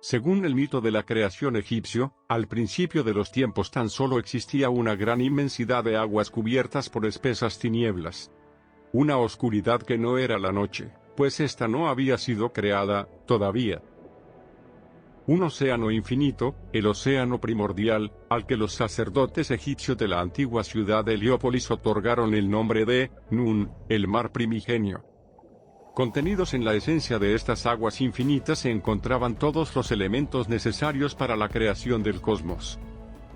Según el mito de la creación egipcio, al principio de los tiempos tan solo existía una gran inmensidad de aguas cubiertas por espesas tinieblas. Una oscuridad que no era la noche, pues ésta no había sido creada, todavía. Un océano infinito, el océano primordial, al que los sacerdotes egipcios de la antigua ciudad de Heliópolis otorgaron el nombre de Nun, el mar primigenio. Contenidos en la esencia de estas aguas infinitas se encontraban todos los elementos necesarios para la creación del cosmos.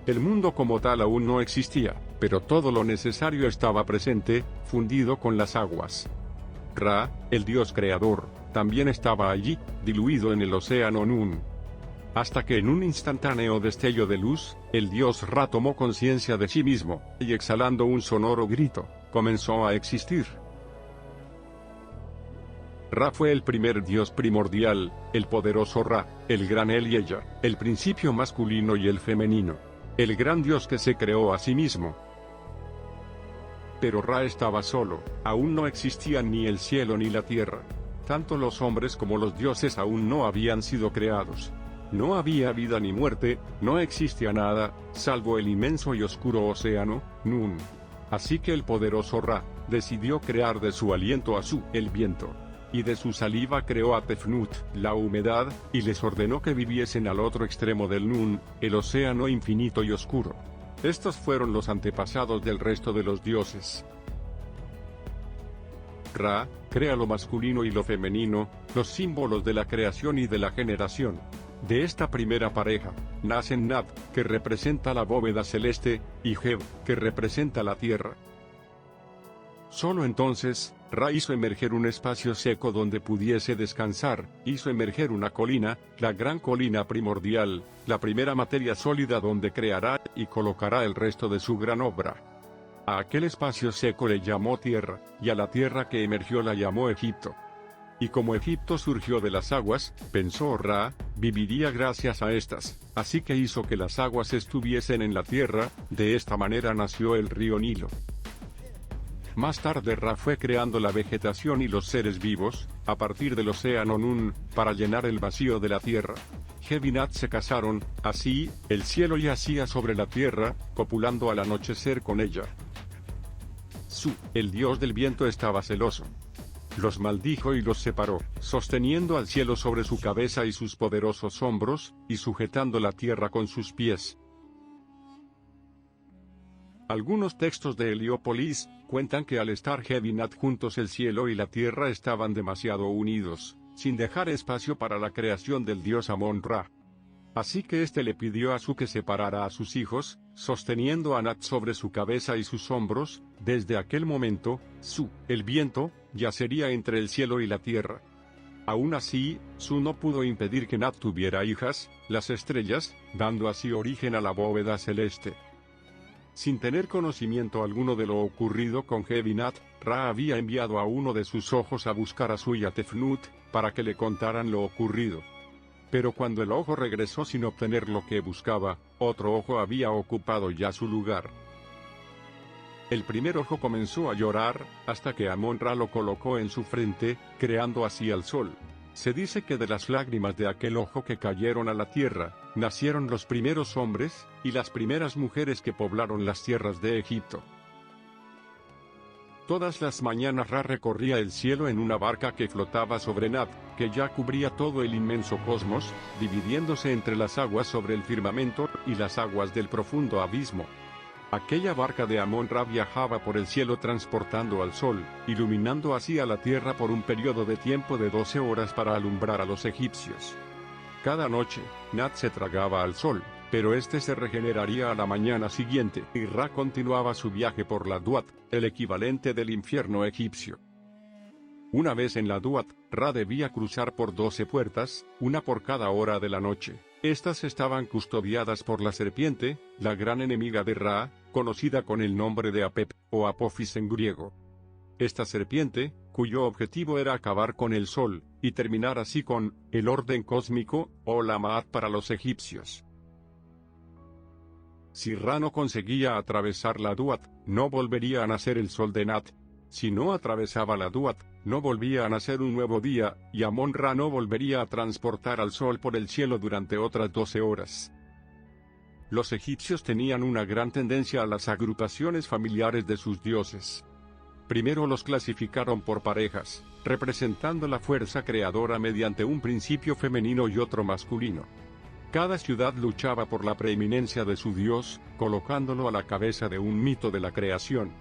El mundo como tal aún no existía, pero todo lo necesario estaba presente, fundido con las aguas. Ra, el dios creador, también estaba allí, diluido en el océano Nun. Hasta que en un instantáneo destello de luz, el dios Ra tomó conciencia de sí mismo, y exhalando un sonoro grito, comenzó a existir. Ra fue el primer dios primordial, el poderoso Ra, el gran él y ella, el principio masculino y el femenino. El gran dios que se creó a sí mismo. Pero Ra estaba solo, aún no existían ni el cielo ni la tierra. Tanto los hombres como los dioses aún no habían sido creados. No había vida ni muerte, no existía nada, salvo el inmenso y oscuro océano, Nun. Así que el poderoso Ra decidió crear de su aliento a Su, el viento. Y de su saliva creó a Tefnut, la humedad, y les ordenó que viviesen al otro extremo del Nun, el océano infinito y oscuro. Estos fueron los antepasados del resto de los dioses. Ra crea lo masculino y lo femenino, los símbolos de la creación y de la generación. De esta primera pareja, nacen Nat, que representa la bóveda celeste, y Heb, que representa la tierra. Solo entonces, Ra hizo emerger un espacio seco donde pudiese descansar, hizo emerger una colina, la gran colina primordial, la primera materia sólida donde creará y colocará el resto de su gran obra. A aquel espacio seco le llamó tierra, y a la tierra que emergió la llamó Egipto. Y como Egipto surgió de las aguas, pensó Ra, viviría gracias a estas, así que hizo que las aguas estuviesen en la tierra, de esta manera nació el río Nilo. Más tarde Ra fue creando la vegetación y los seres vivos, a partir del océano Nun, para llenar el vacío de la tierra. Heb y Nat se casaron, así, el cielo yacía sobre la tierra, copulando al anochecer con ella. Su, el dios del viento, estaba celoso. Los maldijo y los separó, sosteniendo al cielo sobre su cabeza y sus poderosos hombros, y sujetando la tierra con sus pies. Algunos textos de Heliópolis cuentan que al estar Heb y Nat juntos el cielo y la tierra estaban demasiado unidos, sin dejar espacio para la creación del dios Amón-Ra. Así que éste le pidió a Su que separara a sus hijos, sosteniendo a Nat sobre su cabeza y sus hombros. Desde aquel momento, Su, el viento, yacería entre el cielo y la tierra. Aún así, Su no pudo impedir que Nat tuviera hijas, las estrellas, dando así origen a la bóveda celeste. Sin tener conocimiento alguno de lo ocurrido con Heb y Nat, Ra había enviado a uno de sus ojos a buscar a Su y a Tefnut, para que le contaran lo ocurrido. Pero cuando el ojo regresó sin obtener lo que buscaba, otro ojo había ocupado ya su lugar. El primer ojo comenzó a llorar, hasta que Amón-Ra lo colocó en su frente, creando así al sol. Se dice que de las lágrimas de aquel ojo que cayeron a la tierra, nacieron los primeros hombres, y las primeras mujeres que poblaron las tierras de Egipto. Todas las mañanas Ra recorría el cielo en una barca que flotaba sobre Nat, que ya cubría todo el inmenso cosmos, dividiéndose entre las aguas sobre el firmamento, y las aguas del profundo abismo. Aquella barca de Amón-Ra viajaba por el cielo transportando al sol, iluminando así a la tierra por un periodo de tiempo de 12 horas para alumbrar a los egipcios. Cada noche, Nat se tragaba al sol, pero este se regeneraría a la mañana siguiente, y Ra continuaba su viaje por la Duat, el equivalente del infierno egipcio. Una vez en la Duat, Ra debía cruzar por 12 puertas, una por cada hora de la noche. Estas estaban custodiadas por la serpiente, la gran enemiga de Ra, conocida con el nombre de Apep, o Apophis en griego. Esta serpiente, cuyo objetivo era acabar con el sol, y terminar así con el orden cósmico, o la Ma'at para los egipcios. Si Ra no conseguía atravesar la Duat, no volvería a nacer el sol de Nat. Si no atravesaba la Duat, no volvía a nacer un nuevo día, y Amon-Ra no volvería a transportar al sol por el cielo durante otras 12 horas. Los egipcios tenían una gran tendencia a las agrupaciones familiares de sus dioses. Primero los clasificaron por parejas, representando la fuerza creadora mediante un principio femenino y otro masculino. Cada ciudad luchaba por la preeminencia de su dios, colocándolo a la cabeza de un mito de la creación.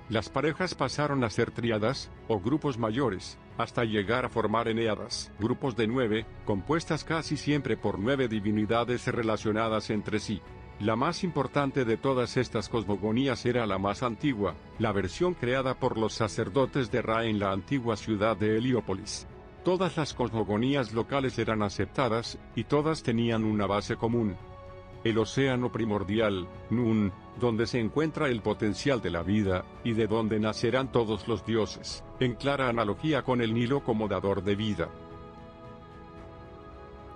Las parejas pasaron a ser tríadas, o grupos mayores, hasta llegar a formar eneadas, grupos de 9, compuestas casi siempre por 9 divinidades relacionadas entre sí. La más importante de todas estas cosmogonías era la más antigua, la versión creada por los sacerdotes de Ra en la antigua ciudad de Heliópolis. Todas las cosmogonías locales eran aceptadas, y todas tenían una base común. El océano primordial, Nun, donde se encuentra el potencial de la vida, y de donde nacerán todos los dioses, en clara analogía con el Nilo como dador de vida.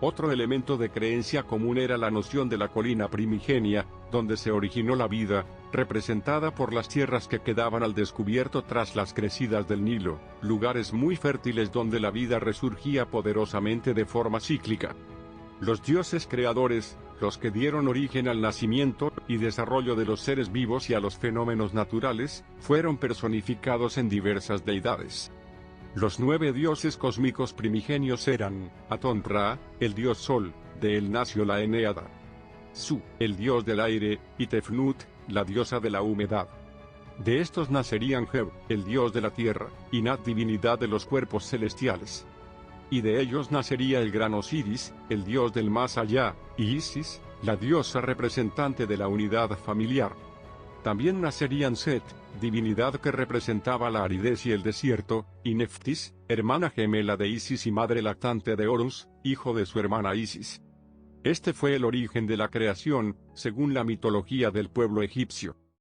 Otro elemento de creencia común era la noción de la colina primigenia, donde se originó la vida, representada por las tierras que quedaban al descubierto tras las crecidas del Nilo, lugares muy fértiles donde la vida resurgía poderosamente de forma cíclica. Los dioses creadores, los que dieron origen al nacimiento y desarrollo de los seres vivos y a los fenómenos naturales, fueron personificados en diversas deidades. Los 9 dioses cósmicos primigenios eran, Aton-Ra, el dios sol, de él nació la Eneada; Su, el dios del aire, y Tefnut, la diosa de la humedad. De estos nacerían Geb, el dios de la tierra, y Nat, divinidad de los cuerpos celestiales. Y de ellos nacería el gran Osiris, el dios del más allá, y Isis, la diosa representante de la unidad familiar. También nacerían Set, divinidad que representaba la aridez y el desierto, y Neftis, hermana gemela de Isis y madre lactante de Horus, hijo de su hermana Isis. Este fue el origen de la creación, según la mitología del pueblo egipcio.